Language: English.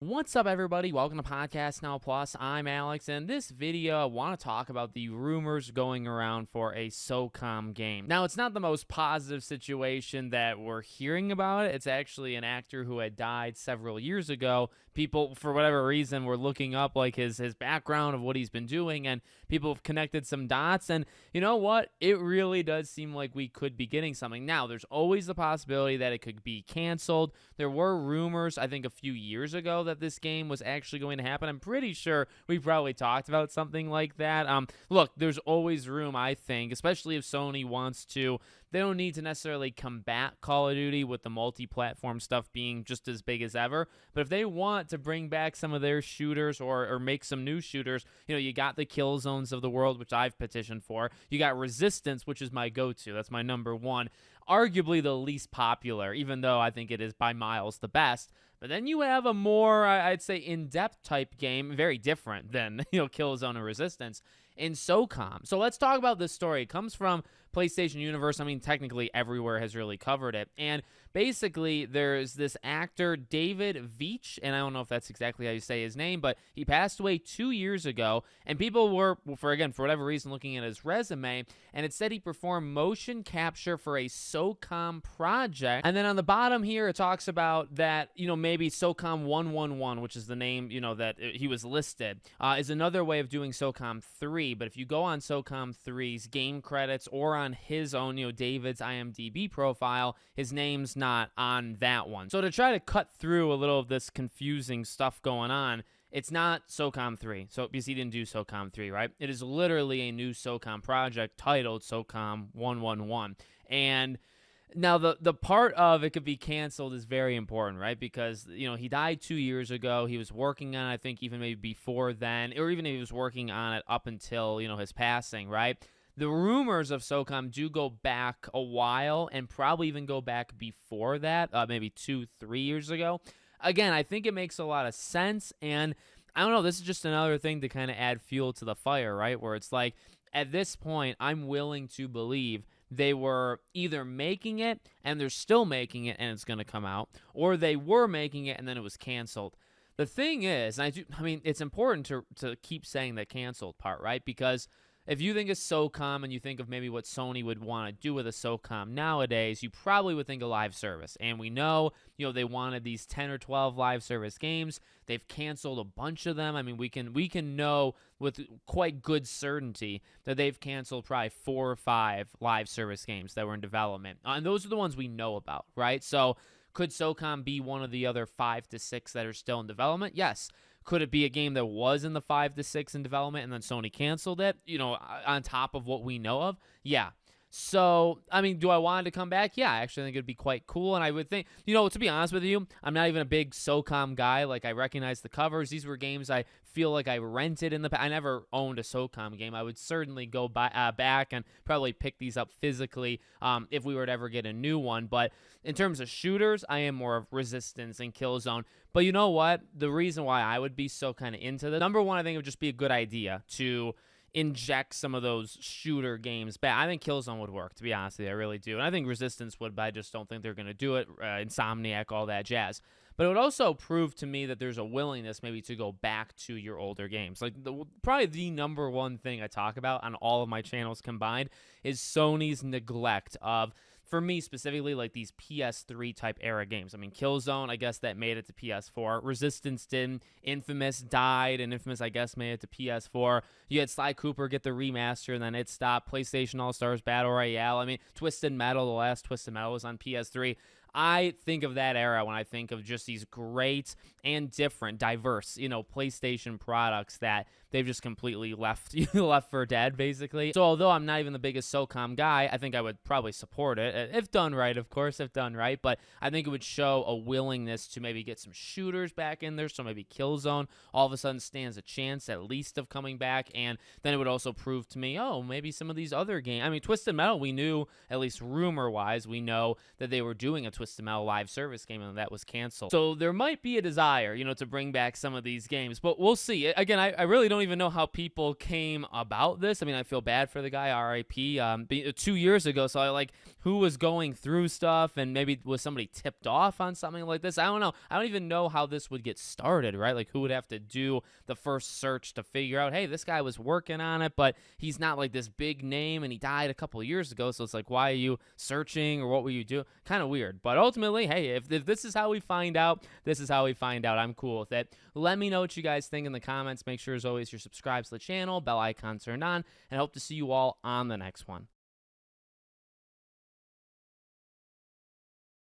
What's up, everybody? Welcome to Podcast Now Plus. I'm Alex, and in this video, I want to talk about the rumors going around for a SOCOM game. Now, it's not the most positive situation that we're hearing about it. It's actually an actor who had died several years ago. People, for whatever reason, were looking up like his background of what he's been doing, and people have connected some dots. And you know what? It really does seem like we could be getting something. Now, there's always the possibility that it could be canceled. There were rumors, I think, a few years ago that this game was actually going to happen. I'm pretty sure we probably talked about something like that. Look, there's always room, I think, especially if Sony wants to. They don't need to necessarily combat Call of Duty with the multi-platform stuff being just as big as ever. But if they want to bring back some of their shooters or make some new shooters, you got the kill zones of the world, which I've petitioned for. You got Resistance, which is my go-to. That's my number one. Arguably the least popular, even though I think it is by miles the best. But then you have a more, I'd say, in-depth type game, very different than, Killzone and Resistance, in SOCOM. So let's talk about this story. It comes from PlayStation Universe. I mean, technically everywhere has really covered it. And basically, there's this actor, David Veitch, and I don't know if that's exactly how you say his name, but he passed away 2 years ago, and people were, for whatever reason, looking at his resume, and it said he performed motion capture for a SOCOM project. And then on the bottom here, it talks about that, maybe SOCOM 111, which is the name, that he was listed, is another way of doing SOCOM 3. But if you go on SOCOM 3's game credits or on his own, David's IMDb profile, his name's not on that one. So to try to cut through a little of this confusing stuff going on, it's not SOCOM 3, so because he didn't do SOCOM 3, right? It is literally a new SOCOM project titled SOCOM 111. And now, the part of it could be canceled is very important, right? Because, he died 2 years ago. He was working on it, I think, even maybe before then, or even if he was working on it up until, his passing, right? The rumors of SOCOM do go back a while and probably even go back before that, maybe 2-3 years ago. Again, I think it makes a lot of sense, and I don't know, this is just another thing to kind of add fuel to the fire, right? Where it's like, at this point, I'm willing to believe they were either making it and they're still making it and it's going to come out, or they were making it and then it was canceled. The thing is, and it's important to keep saying the canceled part, right? Because if you think of SOCOM and you think of maybe what Sony would want to do with a SOCOM nowadays, you probably would think of live service. And we know, they wanted these 10 or 12 live service games. They've canceled a bunch of them. I mean, we can know with quite good certainty that they've canceled probably 4 or 5 live service games that were in development. And those are the ones we know about, right? So could SOCOM be one of the other 5 to 6 that are still in development? Yes. Could it be a game that was in the 5 to 6 in development and then Sony canceled it, on top of what we know of? Yeah. So, do I want it to come back? Yeah, I actually think it'd be quite cool. And I would think, to be honest with you, I'm not even a big SOCOM guy. Like, I recognize the covers. These were games I feel like I rented in the past. I never owned a SOCOM game. I would certainly go back and probably pick these up physically if we were to ever get a new one. But in terms of shooters, I am more of Resistance and Killzone. But you know what? The reason why I would be so kind of into this, number one, I think it would just be a good idea to inject some of those shooter games back. I think Killzone would work, to be honest with you. I really do. And I think Resistance would, but I just don't think they're going to do it. Insomniac, all that jazz. But it would also prove to me that there's a willingness maybe to go back to your older games. Like, probably the number one thing I talk about on all of my channels combined is Sony's neglect of, for me specifically, like these PS3 type era games. Killzone, I guess that made it to PS4. Resistance didn't. Infamous died, and Infamous, I guess, made it to PS4. You had Sly Cooper get the remaster, and then it stopped. PlayStation All-Stars Battle Royale. Twisted Metal, the last Twisted Metal was on PS3. I think of that era when I think of just these great and different, diverse, PlayStation products that they've just completely left for dead, basically. So although I'm not even the biggest SOCOM guy, I think I would probably support it, if done right, of course, if done right. But I think it would show a willingness to maybe get some shooters back in there, so maybe Killzone all of a sudden stands a chance at least of coming back, and then it would also prove to me, maybe some of these other games. Twisted Metal, we knew, at least rumor-wise, we know that they were doing a Twisted Metal live service game, and that was canceled. So there might be a desire, to bring back some of these games, but we'll see. Again, I really don't even know how people came about this. I mean, I feel bad for the guy, R.I.P. 2 years ago, so who was going through stuff, and maybe was somebody tipped off on something like this? I don't know. I don't even know how this would get started, right? Like, who would have to do the first search to figure out, hey, this guy was working on it, but he's not like this big name, and he died a couple of years ago, so it's like, why are you searching, or what were you doing? Kind of weird. But ultimately, hey, if this is how we find out, this is how we find out. I'm cool with it. Let me know what you guys think in the comments. Make sure, as always, you're subscribed to the channel, bell icon turned on, and I hope to see you all on the next one.